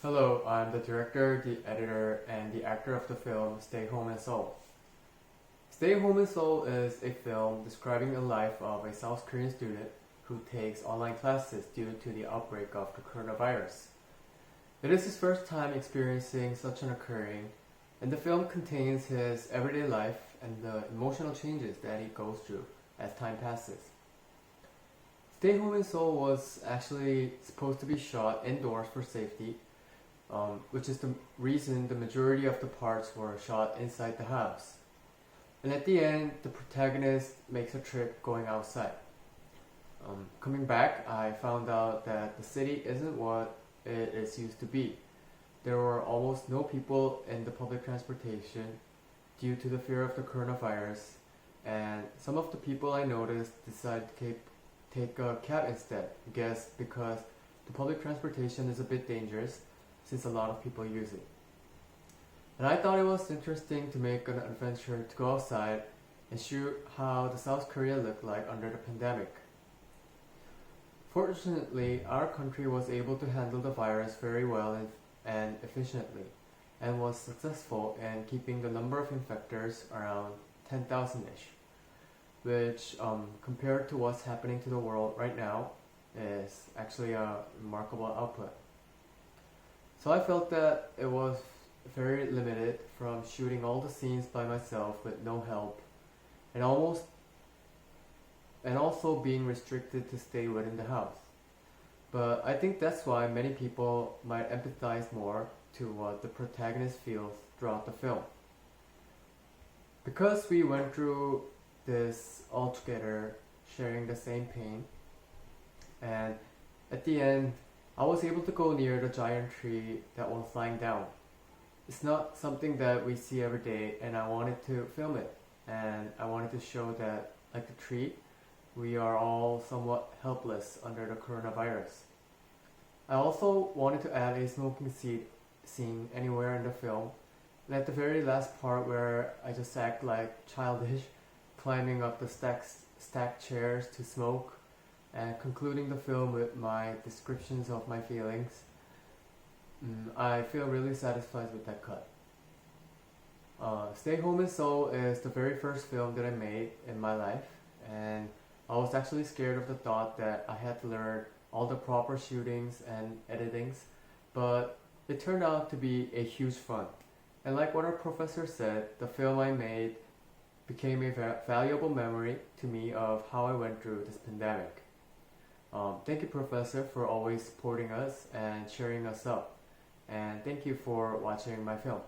Hello, I'm the director, the editor, and the actor of the film Stay Home in Seoul. Stay Home in Seoul is a film describing the life of a South Korean student who takes online classes due to the outbreak of the coronavirus. It is his first time experiencing such an occurring, and the film contains his everyday life and the emotional changes that he goes through as time passes. Stay Home in Seoul was actually supposed to be shot indoors for safety, which is the reason the majority of the parts were shot inside the house. And at the end, the protagonist makes a trip going outside. Coming back, I found out that the city isn't what it is used to be. There were almost no people in the public transportation due to the fear of the coronavirus, and some of the people I noticed decided to take a cab instead, I guess because the public transportation is a bit dangerous since a lot of people use it. And I thought it was interesting to make an adventure to go outside and shoot how the South Korea looked like under the pandemic. Fortunately, our country was able to handle the virus very well and efficiently, and was successful in keeping the number of infectors around 10,000-ish, which compared to what's happening to the world right now is actually a remarkable output. So I felt that it was very limited from shooting all the scenes by myself with no help, and also being restricted to stay within the house. But I think that's why many people might empathize more to what the protagonist feels throughout the film. Because we went through this all together, sharing the same pain, and at the end, I was able to go near the giant tree that was lying down. It's not something that we see every day, and I wanted to film it. And I wanted to show that, like the tree, we are all somewhat helpless under the coronavirus. I also wanted to add a smoking scene anywhere in the film. And at the very last part where I just act like childish, climbing up the stacked chairs to smoke, and concluding the film with my descriptions of my feelings, I feel really satisfied with that cut. Stay Home in Seoul is the very first film that I made in my life, and I was actually scared of the thought that I had to learn all the proper shootings and editings, but it turned out to be a huge fun. And like what our professor said, the film I made became a valuable memory to me of how I went through this pandemic. Thank you, Professor, for always supporting us and cheering us up. And thank you for watching my film.